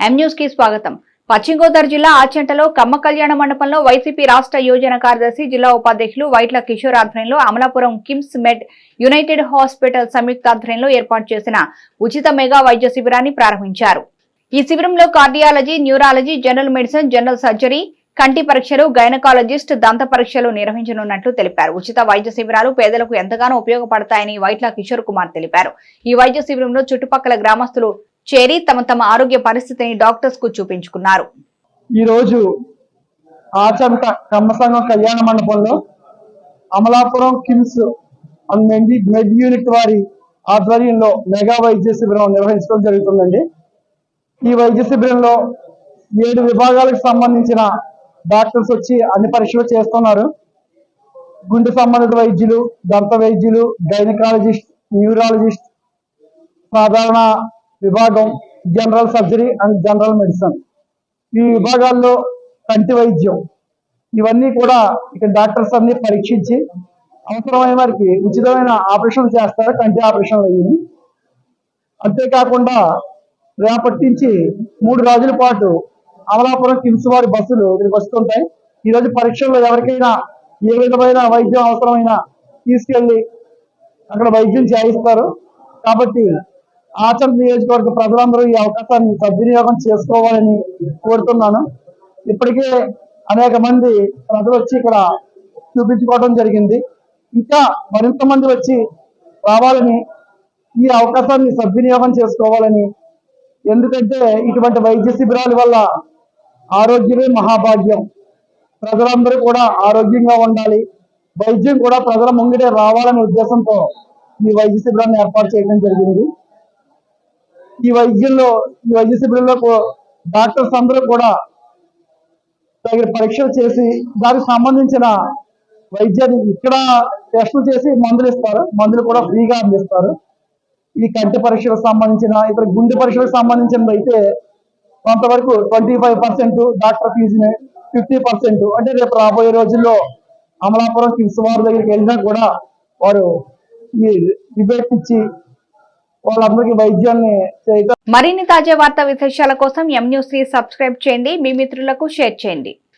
M news కి స్వాగతం. పశ్చిమ గోదావరి జిల్లా ఆచంటలో కమ్మ కళ్యాణ మండపంలో వైసీపీ రాష్ట్ర యోజన కార్యదర్శి జిల్లా ఉపాధ్యక్షులు వైట్ల కిషోర్ ఆధ్వర్యంలో అమలాపురం కిమ్స్ మెడ్ యునైటెడ్ హాస్పిటల్ సంయుక్త ఆధ్వర్యంలో ఏర్పాటు చేసిన ఉచిత మెగా వైద్య శిబిరాన్ని ప్రారంభించారు. ఈ శిబిరంలో cardiology, neurology, general medicine, general surgery, కంటి పరీక్షలు, గైనకాలజిస్ట్, దంత పరీక్షలు నిర్వహించనున్నట్లు తెలిపారు. ఉచిత వైద్య శిబిరాలు పేదలకు ఎంతగానో ఉపయోగపడతాయని వైట్ల కిషోర్ కుమార్ తెలిపారు. ఈ వైద్య శిబిరంలో చుట్టుపక్కల గ్రామస్తులు చేరి తమ ఆరోగ్య పరిస్థితిని డాక్టర్స్ కు చూపించుకున్నారు. ఈ రోజు ఆచంట కమ్మ సంఘం కళ్యాణ మండపంలో అమలాపురం కిమ్స్ మెడ్ యూనిట్ వారి ఆధ్వర్యంలో మెగా వైద్య శిబిరం నిర్వహించడం జరుగుతుందండి. ఈ వైద్య శిబిరంలో 7 విభాగాలకు సంబంధించిన డాక్టర్స్ వచ్చి అన్ని పరీక్షలు చేస్తున్నారు. గుండె సంబంధిత వైద్యులు, దంత వైద్యులు, గైనకాలజిస్ట్, న్యూరాలజిస్ట్, సాధారణ విభాగం, general surgery and general medicine, ఈ విభాగాల్లో కంటి వైద్యం, ఇవన్నీ కూడా ఇక్కడ డాక్టర్స్ అన్ని పరీక్షించి అవసరమైన వారికి ఉచితమైన ఆపరేషన్లు చేస్తారు. కంటి ఆపరేషన్లు అయ్యి అంతేకాకుండా రేపటి నుంచి 3 రోజుల పాటు అమలాపురం కిమ్స్ వారి బస్సులు ఇక్కడికి వస్తుంటాయి. ఈరోజు పరీక్షల్లో ఎవరికైనా ఏ విధమైన వైద్యం అవసరమైనా తీసుకెళ్లి అక్కడ వైద్యం చేయిస్తారు. కాబట్టి ఆచంట నియోజకవర్గ ప్రజలందరూ ఈ అవకాశాన్ని సద్వినియోగం చేసుకోవాలని కోరుతున్నాను. ఇప్పటికే అనేక మంది ప్రజలు వచ్చి ఇక్కడ చూపించుకోవడం జరిగింది. ఇంకా మరింత మంది వచ్చి రావాలని, ఈ అవకాశాన్ని సద్వినియోగం చేసుకోవాలని, ఎందుకంటే ఇటువంటి వైద్య శిబిరాల వల్ల ఆరోగ్యమే మహాభాగ్యం. ప్రజలందరూ కూడా ఆరోగ్యంగా ఉండాలి, వైద్యం కూడా ప్రజల ముంగిటే రావాలనే ఉద్దేశంతో ఈ వైద్య శిబిరాన్ని ఏర్పాటు చేయడం జరిగింది. ఈ వైద్య శిబిరంలో డాక్టర్స్ అందరూ కూడా తగిన పరీక్షలు చేసి దానికి సంబంధించిన వైద్యాన్ని ఇక్కడ టెస్టులు చేసి మందులు ఇస్తారు. మందులు కూడా ఫ్రీగా అందిస్తారు. ఈ కంటి పరీక్షలకు సంబంధించిన, ఇక్కడ గుండె పరీక్షలకు సంబంధించినది అయితే కొంతవరకు 25% డాక్టర్ ఫీజుని, 50% అంటే రేపు రాబోయే రోజుల్లో అమలాపురం కిమ్స్ వారి దగ్గరికి వెళ్ళినా కూడా వారు ఈ రిబేట్ ఇచ్చి వాళ్ళందరికీ వైద్యాన్ని చేయటం. మరిన్ని తాజా వార్తా విశేషాల కోసం ఎం న్యూస్ ని సబ్స్క్రైబ్ చేయండి. మీ మిత్రులకు షేర్ చేయండి.